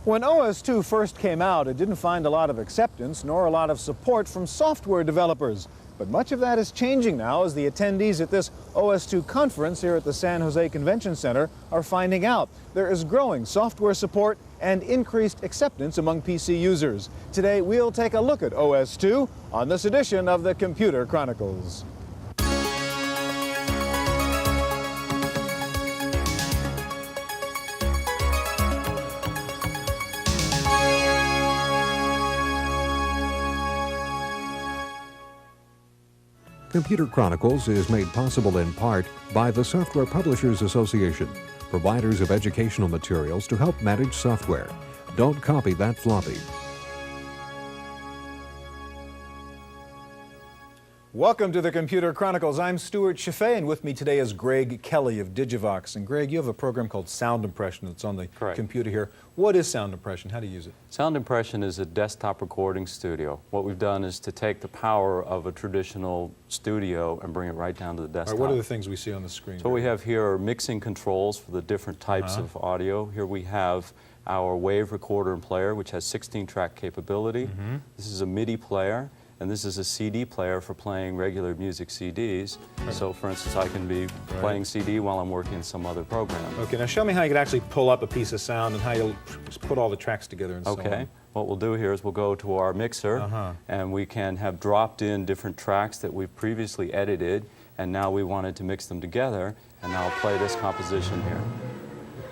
When OS2 first came out, it didn't find a lot of acceptance nor a lot of support from software developers. But much of that is changing now as the attendees at this OS2 conference here at the San Jose Convention Center are finding out. There is growing software support and increased acceptance among PC users. Today, we'll take a look at OS2 on this edition of the Computer Chronicles. Computer Chronicles is made possible in part by the Software Publishers Association, providers of educational materials to help manage software. Don't copy that floppy. Welcome to the Computer Chronicles. I'm Stewart Cheifet, and with me today is Greg Kelly of Digivox. And Greg, you have a program called Sound Impression that's on the computer here. What is Sound Impression? How do you use it? Sound Impression is a desktop recording studio. What we've done is to take the power of a traditional studio and bring it right down to the desktop. All right, what are the things we see on the screen? So what we have here are mixing controls for the different types of audio. Here we have our wave recorder and player, which has 16-track capability. This is a MIDI player. And this is a CD player for playing regular music CDs. So, for instance, I can be playing CD while I'm working in some other program. Okay, now show me how you can actually pull up a piece of sound and how you'll put all the tracks together and so on. Okay, what we'll do here is we'll go to our mixer, and we can have dropped in different tracks that we've previously edited, and now we wanted to mix them together, and now I'll play this composition here.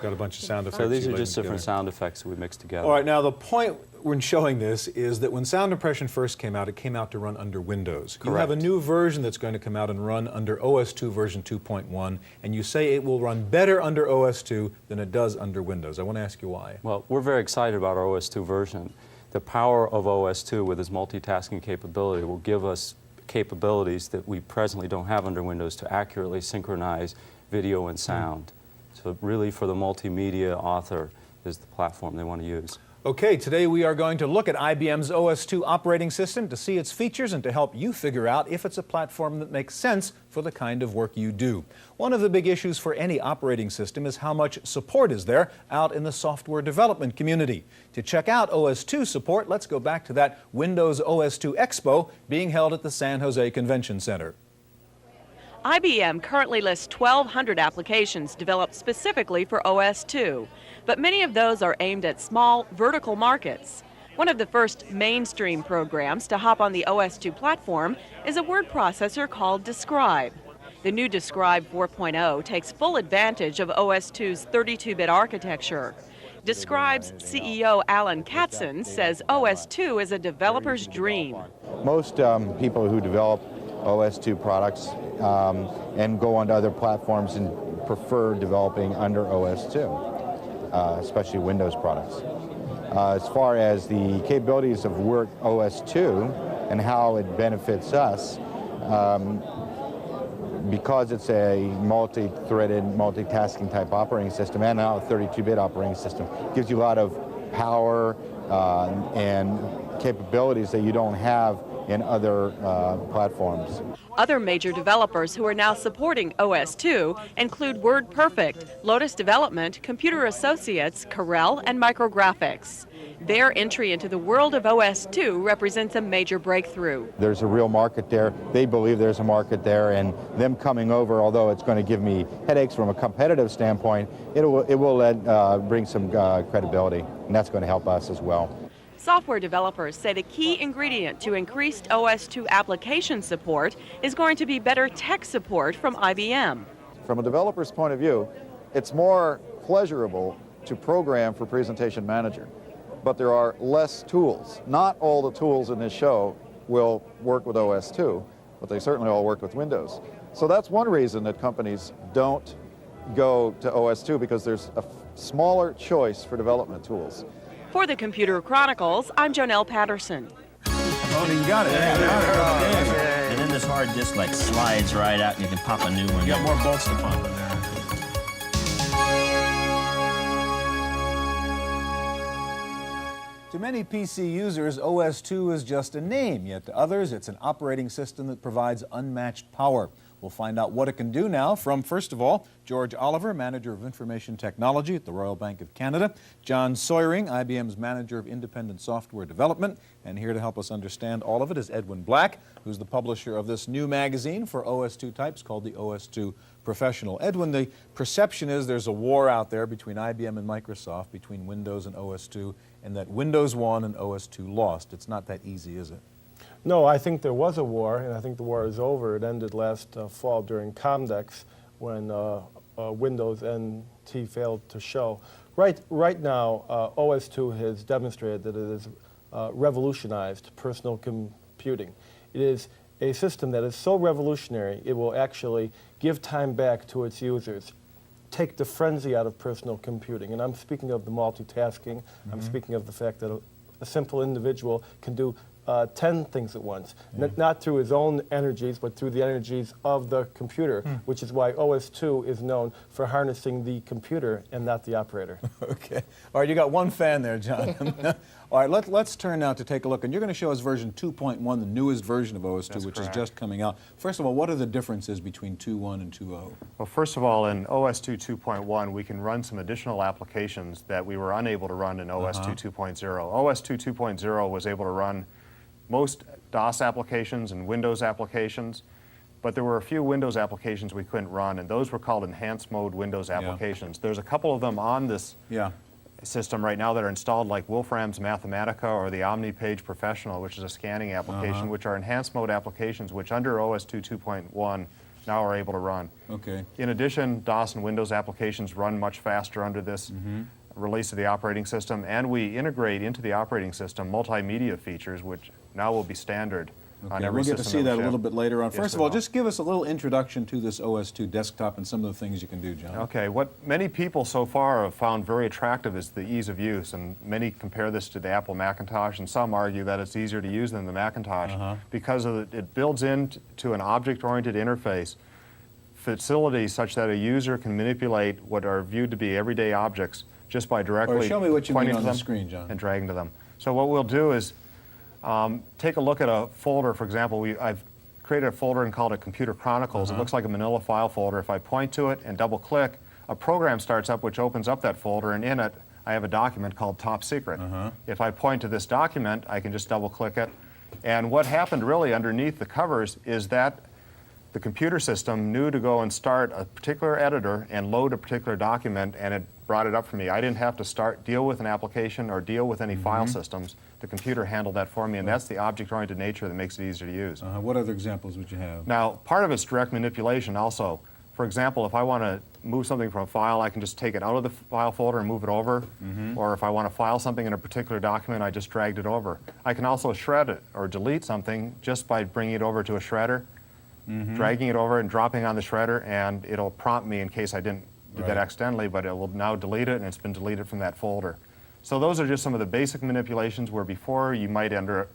Got a bunch of sound effects. So these are just different sound effects that we mix together. All right, now the point when showing this is that when Sound Impression first came out, it came out to run under Windows. Correct. You have a new version that's going to come out and run under OS2 version 2.1, and you say it will run better under OS2 than it does under Windows. I want to ask you why. Well, we're very excited about our OS2 version. The power of OS2 with its multitasking capability will give us capabilities that we presently don't have under Windows to accurately synchronize video and sound. So really, for the multimedia author, is the platform they want to use. Okay, today we are going to look at IBM's OS2 operating system to see its features and to help you figure out if it's a platform that makes sense for the kind of work you do. One of the big issues for any operating system is how much support is there out in the software development community. To check out OS2 support, let's go back to that Windows OS2 Expo being held at the San Jose Convention Center. IBM currently lists 1,200 applications developed specifically for OS2, but many of those are aimed at small, vertical markets. One of the first mainstream programs to hop on the OS2 platform is a word processor called Describe. The new Describe 4.0 takes full advantage of OS2's 32-bit architecture. Describe's CEO Alan Katzen says OS2 is a developer's dream. Most people who develop OS2 products and go onto other platforms and prefer developing under OS2, especially Windows products. As far as the capabilities of work OS2 and how it benefits us, because it's a multi-threaded, multitasking type operating system and now a 32-bit operating system, gives you a lot of power and capabilities that you don't have in other platforms. Other major developers who are now supporting OS2 include WordPerfect, Lotus Development, Computer Associates, Corel, and Micrographics. Their entry into the world of OS2 represents a major breakthrough. There's a real market there. They believe there's a market there, and them coming over, although it's going to give me headaches from a competitive standpoint, it will bring some credibility, and that's going to help us as well. Software developers say the key ingredient to increased OS2 application support is going to be better tech support from IBM. From a developer's point of view, it's more pleasurable to program for Presentation Manager, but there are less tools. Not all the tools in this show will work with OS2, but they certainly all work with Windows. So that's one reason that companies don't go to OS2, because there's a smaller choice for development tools. For the Computer Chronicles, I'm Jonelle Patterson. Oh, you got it. And then this hard disk like slides right out and you can pop a new one. You got more bolts to pump in there. To many PC users, OS2 is just a name, yet to others it's an operating system that provides unmatched power. We'll find out what it can do now from, first of all, George Oliver, Manager of Information Technology at the Royal Bank of Canada, John Sawyering, IBM's Manager of Independent Software Development, and here to help us understand all of it is Edwin Black, who's the publisher of this new magazine for OS2 types called the OS2 Professional. Edwin, the perception is there's a war out there between IBM and Microsoft, between Windows and OS2, and that Windows won and OS2 lost. It's not that easy, is it? No, I think there was a war, and I think the war is over. It ended last fall during Comdex when Windows NT failed to show. Right now, OS2 has demonstrated that it has revolutionized personal computing. It is a system that is so revolutionary, it will actually give time back to its users, take the frenzy out of personal computing. And I'm speaking of the multitasking. I'm speaking of the fact that a simple individual can do 10 things at once, not through his own energies, but through the energies of the computer, which is why OS2 is known for harnessing the computer and not the operator. Okay. All right, you got one fan there, John. All right, let's turn now to take a look. And you're going to show us version 2.1, the newest version of OS2, That's which correct. is just coming out. First of all, what are the differences between 2.1 and 2.0? Well, first of all, in OS2 2.1, we can run some additional applications that we were unable to run in OS2 2.0. OS2 2.0 was able to run most DOS applications and Windows applications, but there were a few Windows applications we couldn't run, and those were called enhanced mode Windows applications. There's a couple of them on this system right now that are installed, like Wolfram's Mathematica or the OmniPage Professional, which is a scanning application, which are enhanced mode applications which under OS2 2.1 now are able to run. Okay. In addition, DOS and Windows applications run much faster under this release of the operating system, and we integrate into the operating system multimedia features, which now will be standard on every we'll get to system see that a we little ship. bit later on. Yes, First of we all, will. just give us a little introduction to this OS2 desktop and some of the things you can do, John. Okay, what many people so far have found very attractive is the ease of use, and many compare this to the Apple Macintosh, and some argue that it's easier to use than the Macintosh because of it builds into an object-oriented interface facilities such that a user can manipulate what are viewed to be everyday objects just by directly show me what you mean pointing on to the them screen, John. and dragging to them. So what we'll do is take a look at a folder. For example, I've created a folder and called it Computer Chronicles. It looks like a manila file folder. If I point to it and double-click, a program starts up which opens up that folder, and in it I have a document called Top Secret. If I point to this document, I can just double-click it. And what happened really underneath the covers is that the computer system knew to go and start a particular editor and load a particular document, and it brought it up for me. I didn't have to deal with an application or deal with any file systems. The computer handled that for me, and that's the object-oriented nature that makes it easier to use. What other examples would you have? Now, part of it's direct manipulation also. For example, if I want to move something from a file, I can just take it out of the file folder and move it over. Or if I want to file something in a particular document, I just dragged it over. I can also shred it or delete something just by bringing it over to a shredder, dragging it over and dropping on the shredder, and it'll prompt me in case I didn't do that accidentally, but it will now delete it, and it's been deleted from that folder. So those are just some of the basic manipulations where before you might enter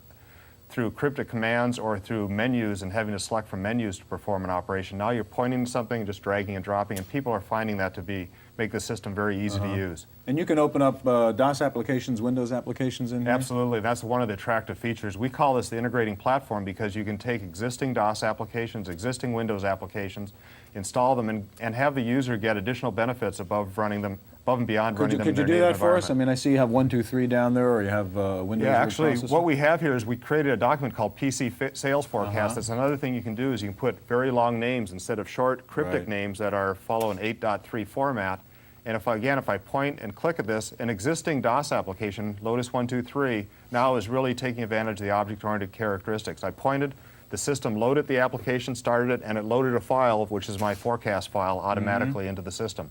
through cryptic commands or through menus and having to select from menus to perform an operation. Now you're pointing to something, just dragging and dropping, and people are finding that to make the system very easy to use. And you can open up DOS applications, Windows applications in here? Absolutely, that's one of the attractive features. We call this the integrating platform because you can take existing DOS applications, existing Windows applications, install them, and have the user get additional benefits above and beyond running them in Could you their do native that for us? I environment. mean, I see you have 1, 2, 3 down there, or you have Windows Yeah, actually, processor. what we have here is we created a document called PC Sales Forecast. That's another thing you can do is you can put very long names instead of short cryptic names that follow an 8.3 format. And if I point and click at this, an existing DOS application, Lotus 123, now is really taking advantage of the object-oriented characteristics. I pointed, the system loaded the application, started it, and it loaded a file, which is my forecast file, automatically into the system.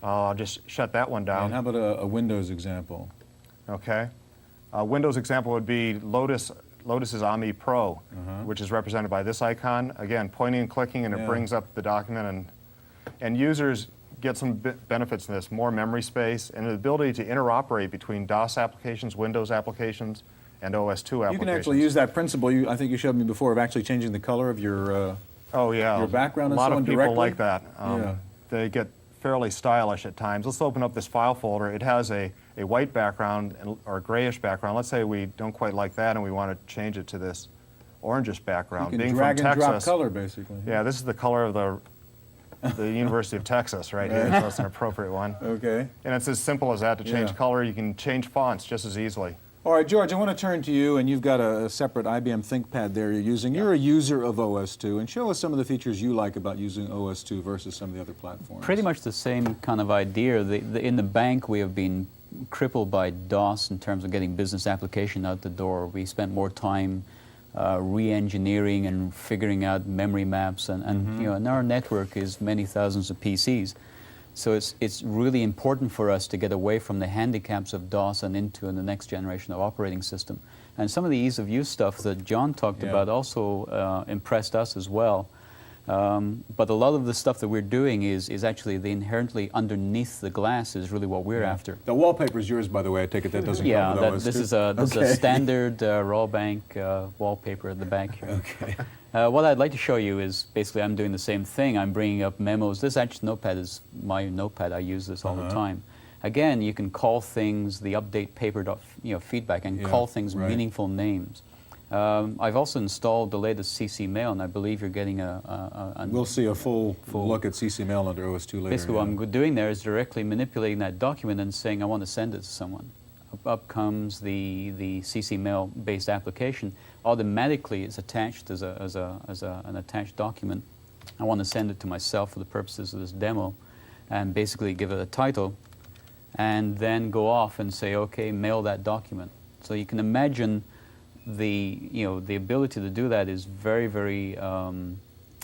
I'll just shut that one down. And how about a Windows example? Okay. A Windows example would be Lotus's Omni Pro, which is represented by this icon. Again, pointing and clicking, and it brings up the document, and users get some benefits in this, more memory space, and the ability to interoperate between DOS applications, Windows applications, and OS2 applications. You can actually use that principle, I think you showed me before, of actually changing the color of your your background a and lot so on of people directly? like that. They get fairly stylish at times. Let's open up this file folder. It has a white background or a grayish background. Let's say we don't quite like that and we want to change it to this orangish background. You can Being drag from and drop Texas, color, basically. Yeah, this is the color of the University of Texas right here, so it's an appropriate one. Okay. And it's as simple as that to change Yeah. color. You can change fonts just as easily. All right, George, I want to turn to you, and you've got a separate IBM ThinkPad there you're using. You're a user of OS2, and show us some of the features you like about using OS2 versus some of the other platforms. Pretty much the same kind of idea. In the bank, we have been crippled by DOS in terms of getting business application out the door. We spent more time re-engineering and figuring out memory maps, and you know, and our network is many thousands of PCs. So it's really important for us to get away from the handicaps of DOS and into the next generation of operating system. And some of the ease of use stuff that John talked about also impressed us as well. But a lot of the stuff that we're doing is actually the inherently underneath the glass is really what we're after. The wallpaper is yours, by the way. I take it that doesn't come with OS2. This is a standard raw bank wallpaper at the back here. Okay. What I'd like to show you is basically I'm doing the same thing. I'm bringing up memos. This actual notepad is my notepad. I use this all the time. Again, you can call things the update paper feedback and call things meaningful names. I've also installed the latest CC Mail, and I believe you're getting We'll see a full look at CC Mail under OS2 later. Basically, what I'm doing there is directly manipulating that document and saying I want to send it to someone. Up comes the CC Mail-based application. Automatically, it's attached as an attached document. I want to send it to myself for the purposes of this demo, and basically give it a title, and then go off and say, okay, mail that document. So you can imagine the ability to do that is very, very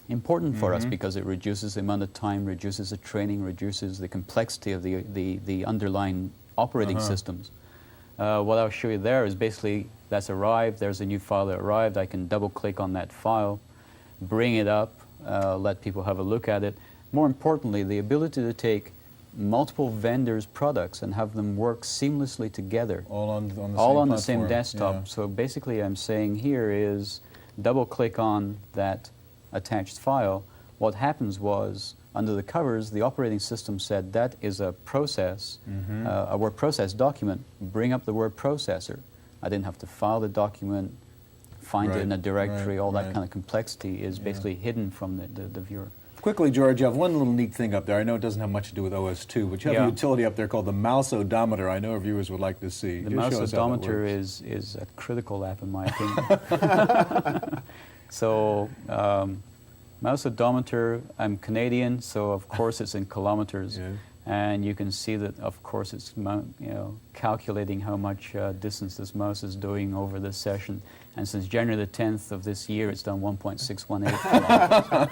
important for us because it reduces the amount of time, reduces the training, reduces the complexity of the underlying operating systems. What I'll show you there is basically that's arrived, there's a new file that arrived, I can double click on that file, bring it up, let people have a look at it. More importantly, the ability to take multiple vendors' products and have them work seamlessly together. All on the same platform. desktop. Yeah. So basically I'm saying here is double click on that attached file. What happens was, under the covers, the operating system said that is a process, a word process document. Bring up the word processor. I didn't have to file the document, find it in a directory, all that kind of complexity is basically hidden from the viewer. Quickly, George, you have one little neat thing up there. I know it doesn't have much to do with OS2, but you have a utility up there called the mouse odometer. I know our viewers would like to see. The mouse odometer is a critical app in my opinion. So, mouse odometer, I'm Canadian, so of course it's in kilometers. And you can see that, of course, it's calculating how much distance this mouse is doing over this session. And since January the 10th of this year, it's done 1.618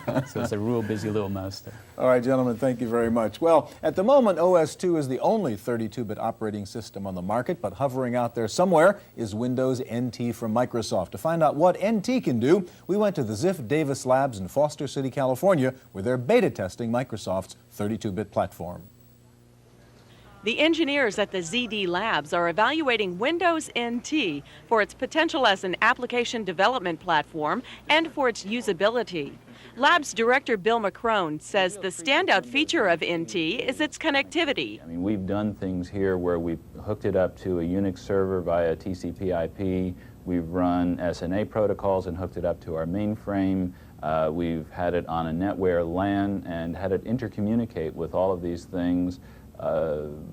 kilometers. So it's a real busy little mouse there. All right, gentlemen, thank you very much. Well, at the moment, OS2 is the only 32-bit operating system on the market, but hovering out there somewhere is Windows NT from Microsoft. To find out what NT can do, we went to the Ziff Davis Labs in Foster City, California, where they're beta testing Microsoft's 32-bit platform. The engineers at the ZD Labs are evaluating Windows NT for its potential as an application development platform and for its usability. Labs Director Bill McCrone says the standout feature of NT is its connectivity. I mean, we've done things here where we've hooked it up to a Unix server via TCP/IP. We've run SNA protocols and hooked it up to our mainframe. We've had it on a NetWare LAN and had it intercommunicate with all of these things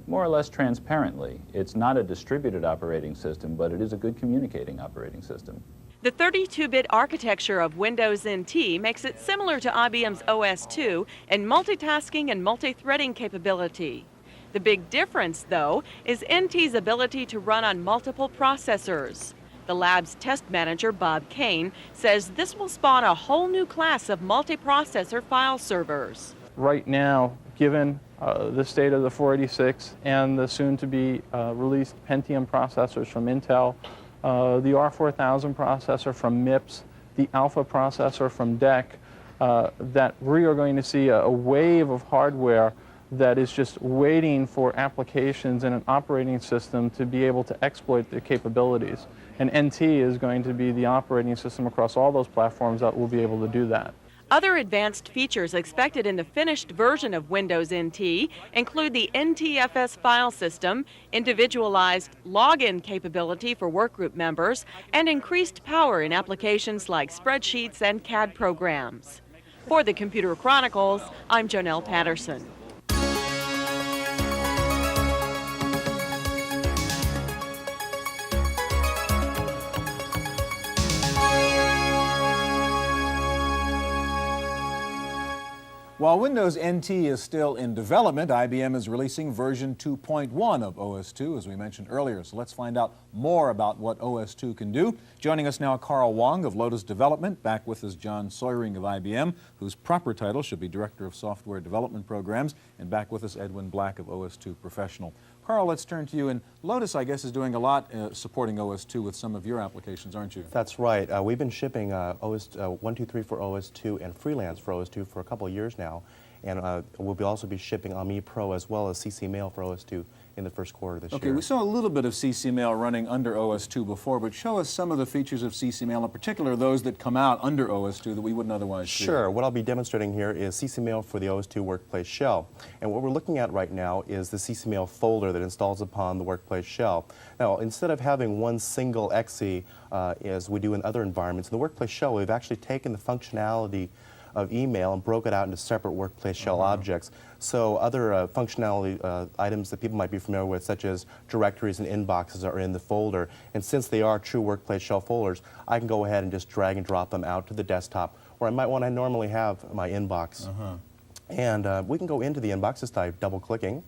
more or less transparently. It's not a distributed operating system, but it is a good communicating operating system. The 32-bit architecture of Windows NT makes it similar to IBM's OS2 in multitasking and multi-threading capability. The big difference, though, is NT's ability to run on multiple processors. The lab's test manager, Bob Kane, says this will spawn a whole new class of multiprocessor file servers. Right now, given the state of the 486 and the soon-to-be released Pentium processors from Intel, the R4000 processor from MIPS, the Alpha processor from DEC, that we are going to see a wave of hardware that is just waiting for applications in an operating system to be able to exploit their capabilities. And NT is going to be the operating system across all those platforms that will be able to do that. Other advanced features expected in the finished version of Windows NT include the NTFS file system, individualized login capability for workgroup members, and increased power in applications like spreadsheets and CAD programs. For the Computer Chronicles, I'm Jonelle Patterson. While Windows NT is still in development, IBM is releasing version 2.1 of OS2, as we mentioned earlier. So let's find out more about what OS2 can do. Joining us now, Carl Wong of Lotus Development. Back with us, John Sawyering of IBM, whose proper title should be Director of Software Development Programs. And back with us, Edwin Black of OS2 Professional. Carl, let's turn to you. And Lotus, I guess, is doing a lot supporting OS2 with some of your applications, aren't you? That's right. We've been shipping 123 for OS2 and Freelance for OS2 for a couple of years now. And we'll also be shipping AMI Pro as well as CC Mail for OS2 in the first quarter this year. Okay, we saw a little bit of CC Mail running under OS2 before, but show us some of the features of CC Mail, in particular those that come out under OS2 that we wouldn't otherwise see. Sure. What I'll be demonstrating here is CC Mail for the OS2 Workplace Shell. And what we're looking at right now is the CC Mail folder that installs upon the Workplace Shell. Now, instead of having one single exe as we do in other environments, in the Workplace Shell, we've actually taken the functionality of email and broke it out into separate Workplace Shell objects. So other functionality items that people might be familiar with, such as directories and inboxes, are in the folder. And since they are true Workplace Shell folders, I can go ahead and just drag and drop them out to the desktop where I might want to normally have my inbox. And we can go into the inbox just by double-clicking.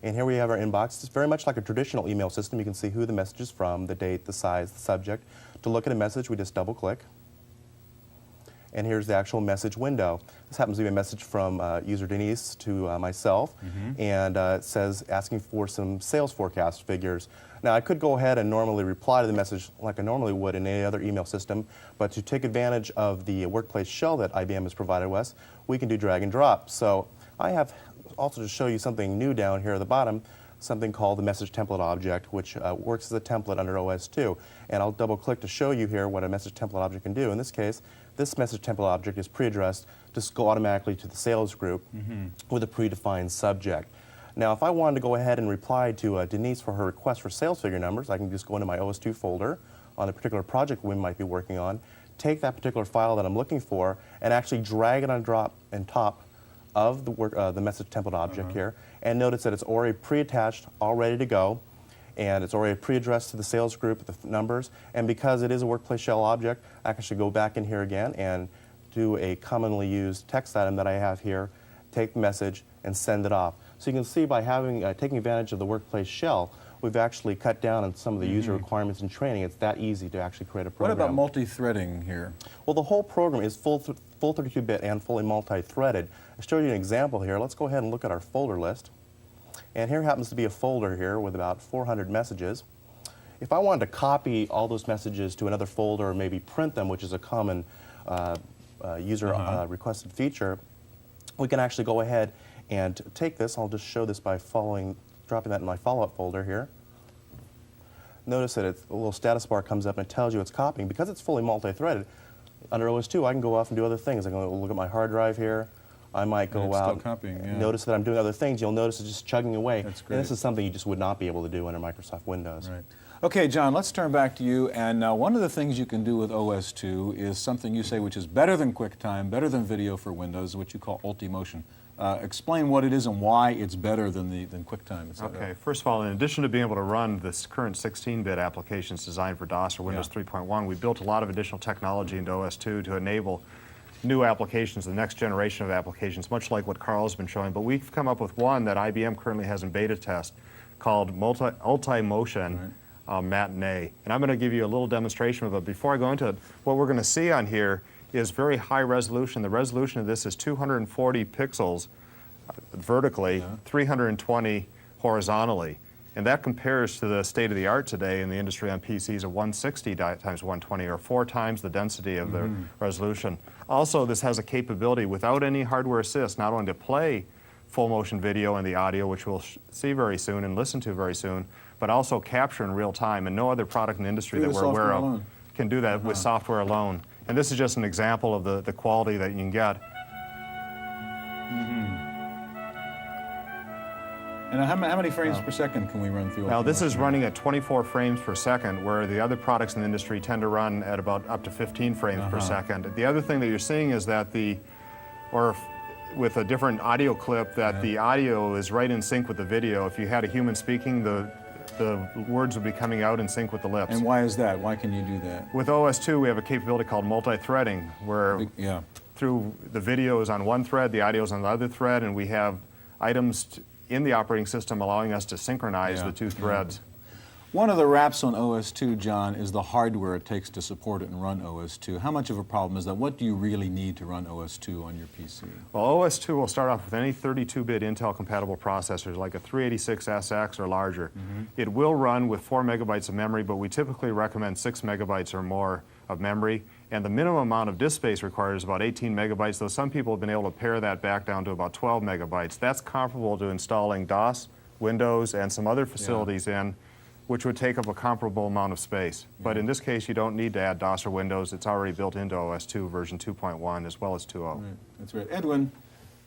And here we have our inbox. It's very much like a traditional email system. You can see who the message is from, the date, the size, the subject. To look at a message, we just double-click. And here's the actual message window. This happens to be a message from user Denise to myself, and it says asking for some sales forecast figures. Now, I could go ahead and normally reply to the message like I normally would in any other email system, but to take advantage of the Workplace Shell that IBM has provided us, we can do drag and drop. So I have also to show you something new down here at the bottom, something called the message template object, which works as a template under OS2. And I'll double click to show you here what a message template object can do. In this case, this message template object is pre-addressed to go automatically to the sales group with a predefined subject. Now, if I wanted to go ahead and reply to Denise for her request for sales figure numbers, I can just go into my OS2 folder on the particular project we might be working on, take that particular file that I'm looking for, and actually drag it on drop and top of the message template object here, and notice that it's already pre-attached, all ready to go, and it's already pre-addressed to the sales group, the numbers, and because it is a Workplace Shell object, I can actually go back in here again and do a commonly used text item that I have here, take the message, and send it off. So you can see by having taking advantage of the Workplace Shell, we've actually cut down on some of the user requirements and training. It's that easy to actually create a program. What about multi-threading here? Well, the whole program is full 32-bit and fully multi-threaded. I showed you an example here. Let's go ahead and look at our folder list. And here happens to be a folder here with about 400 messages. If I wanted to copy all those messages to another folder or maybe print them, which is a common user requested feature, we can actually go ahead and take this. I'll just show this by dropping that in my follow-up folder here. Notice that a little status bar comes up and it tells you it's copying. Because it's fully multi-threaded, under OS2 I can go off and do other things. I can look at my hard drive here. I might go out, still copying, notice that I'm doing other things. You'll notice it's just chugging away. That's great. And this is something you just would not be able to do under Microsoft Windows. Right. Okay, John, let's turn back to you. And now one of the things you can do with OS2 is something you say which is better than QuickTime, better than video for Windows, which you call Ultimotion. Explain what it is and why it's better than QuickTime. Okay, first of all, in addition to being able to run this current 16-bit applications designed for DOS or Windows 3.1, we built a lot of additional technology into OS2 to enable new applications, the next generation of applications, much like what Carl's been showing. But we've come up with one that IBM currently has in beta test called Ultimotion Matinee. And I'm going to give you a little demonstration of it. Before I go into it, what we're going to see on here is very high resolution. The resolution of this is 240 pixels vertically, 320 horizontally. And that compares to the state of the art today in the industry on PCs of 160 times 120, or 4 times the density of the resolution. Also, this has a capability without any hardware assist, not only to play full motion video and the audio, which we'll see very soon and listen to very soon, but also capture in real time. And no other product in the industry that we're aware of can do that with software alone. And this is just an example of the quality that you can get. And how many frames per second can we run through? Now this is running at 24 frames per second, where the other products in the industry tend to run at about up to 15 frames per second. The other thing that you're seeing is that with a different audio clip, that the audio is right in sync with the video. If you had a human speaking, the words would be coming out in sync with the lips. And why is that? Why can you do that? With OS2, we have a capability called multi-threading, where through the video is on one thread, the audio is on the other thread, and we have items in the operating system allowing us to synchronize the two threads. One of the wraps on OS2, John, is the hardware it takes to support it and run OS2. How much of a problem is that? What do you really need to run OS2 on your PC? Well, OS2 will start off with any 32-bit Intel-compatible processors, like a 386SX or larger. It will run with 4 megabytes of memory, but we typically recommend 6 megabytes or more of memory. And the minimum amount of disk space required is about 18 megabytes, though some people have been able to pare that back down to about 12 megabytes. That's comparable to installing DOS, Windows, and some other facilities in, which would take up a comparable amount of space. But in this case, you don't need to add DOS or Windows. It's already built into OS2 version 2.1 as well as 2.0. Right. That's right. Edwin,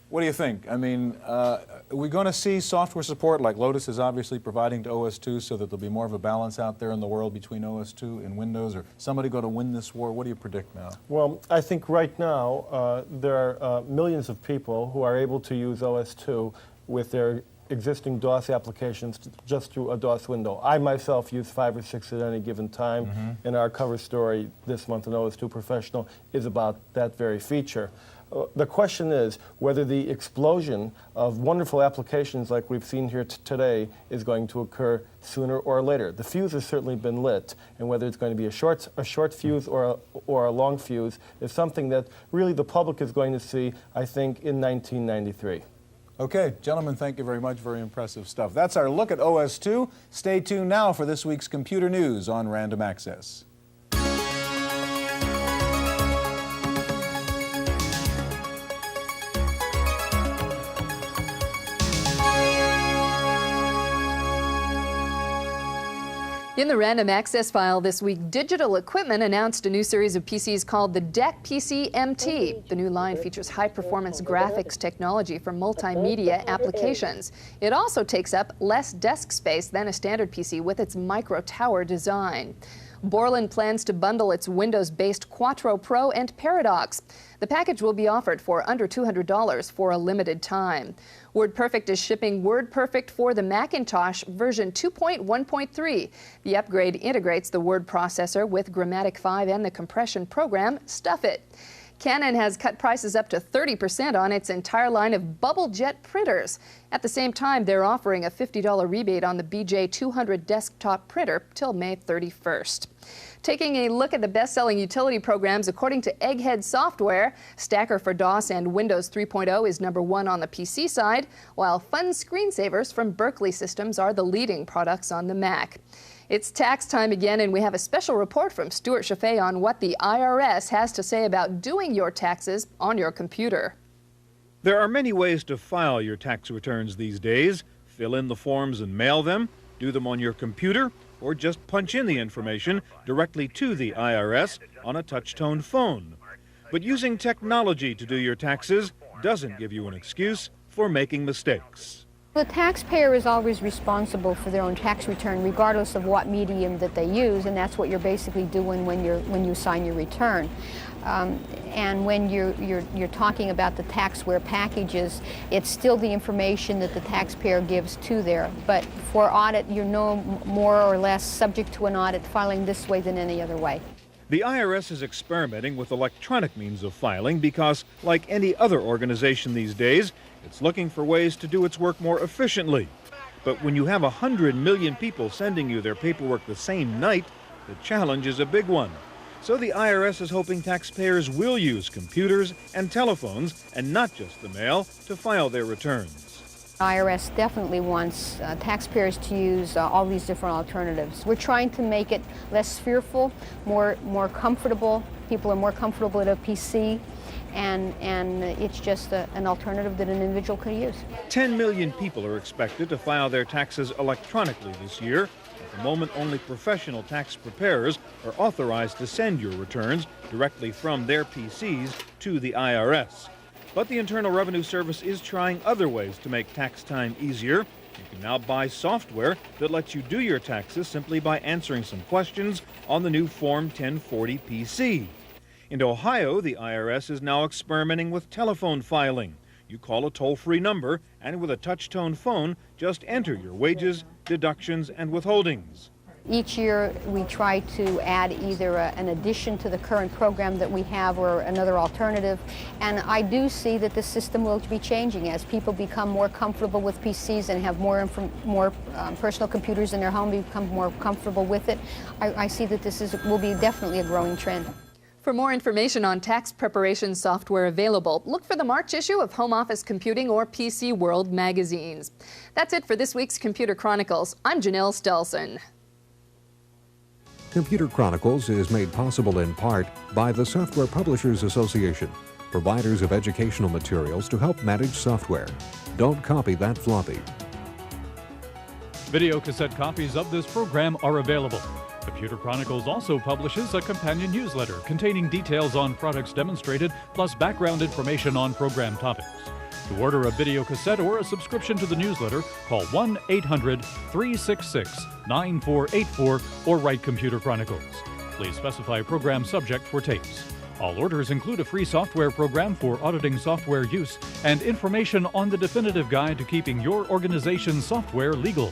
what do you think? I mean, are we going to see software support like Lotus is obviously providing to OS2 so that there'll be more of a balance out there in the world between OS2 and Windows? Or somebody going to win this war? What do you predict now? Well, I think right now there are millions of people who are able to use OS2 with their existing DOS applications just through a DOS window. I myself use 5 or 6 at any given time, and our cover story this month in OS2 Professional is about that very feature. The question is whether the explosion of wonderful applications like we've seen here today is going to occur sooner or later. The fuse has certainly been lit, and whether it's going to be a short fuse or a long fuse is something that really the public is going to see, I think, in 1993. Okay, gentlemen, thank you very much. Very impressive stuff. That's our look at OS2. Stay tuned now for this week's computer news on Random Access. In the Random Access file this week, Digital Equipment announced a new series of PCs called the DEC PC-MT. The new line features high-performance graphics technology for multimedia applications. It also takes up less desk space than a standard PC with its micro-tower design. Borland plans to bundle its Windows-based Quattro Pro and Paradox. The package will be offered for under $200 for a limited time. WordPerfect is shipping WordPerfect for the Macintosh version 2.1.3. The upgrade integrates the word processor with Grammatic 5 and the compression program Stuffit. Canon has cut prices up to 30% on its entire line of bubble jet printers. At the same time, they're offering a $50 rebate on the BJ200 desktop printer till May 31st. Taking a look at the best-selling utility programs according to Egghead Software, Stacker for DOS and Windows 3.0 is #1 on the PC side, while Fun Screensavers from Berkeley Systems are the leading products on the Mac. It's tax time again, and we have a special report from Stewart Cheifet on what the IRS has to say about doing your taxes on your computer. There are many ways to file your tax returns these days. Fill in the forms and mail them, do them on your computer, or just punch in the information directly to the IRS on a touch-tone phone. But using technology to do your taxes doesn't give you an excuse for making mistakes. The taxpayer is always responsible for their own tax return, regardless of what medium that they use, and that's what you're basically doing when you sign your return. And when you're talking about the taxware packages, it's still the information that the taxpayer gives to there. But for audit, you're no more or less subject to an audit filing this way than any other way. The IRS is experimenting with electronic means of filing because, like any other organization these days, it's looking for ways to do its work more efficiently. But when you have 100 million people sending you their paperwork the same night, the challenge is a big one. So the IRS is hoping taxpayers will use computers and telephones, and not just the mail, to file their returns. IRS definitely wants taxpayers to use all these different alternatives. We're trying to make it less fearful, more comfortable. People are more comfortable at a PC, and it's just an alternative that an individual could use. 10 million people are expected to file their taxes electronically this year. At the moment, only professional tax preparers are authorized to send your returns directly from their PCs to the IRS. But the Internal Revenue Service is trying other ways to make tax time easier. You can now buy software that lets you do your taxes simply by answering some questions on the new Form 1040 PC. In Ohio, the IRS is now experimenting with telephone filing. You call a toll-free number, and with a touch-tone phone, just enter your wages, deductions, and withholdings. Each year we try to add either an addition to the current program that we have or another alternative, and I do see that the system will be changing as people become more comfortable with PCs and have more personal computers in their home, become more comfortable with it. I see that this will be definitely a growing trend. For more information on tax preparation software available, look for the March issue of Home Office Computing or PC World magazines. That's it for this week's Computer Chronicles. I'm Janelle Stelson. Computer Chronicles is made possible in part by the Software Publishers Association, providers of educational materials to help manage software. Don't copy that floppy. Video cassette copies of this program are available. Computer Chronicles also publishes a companion newsletter containing details on products demonstrated, plus background information on program topics. To order a video cassette or a subscription to the newsletter, call 1-800-366-9484 or write Computer Chronicles. Please specify program subject for tapes. All orders include a free software program for auditing software use and information on the definitive guide to keeping your organization's software legal.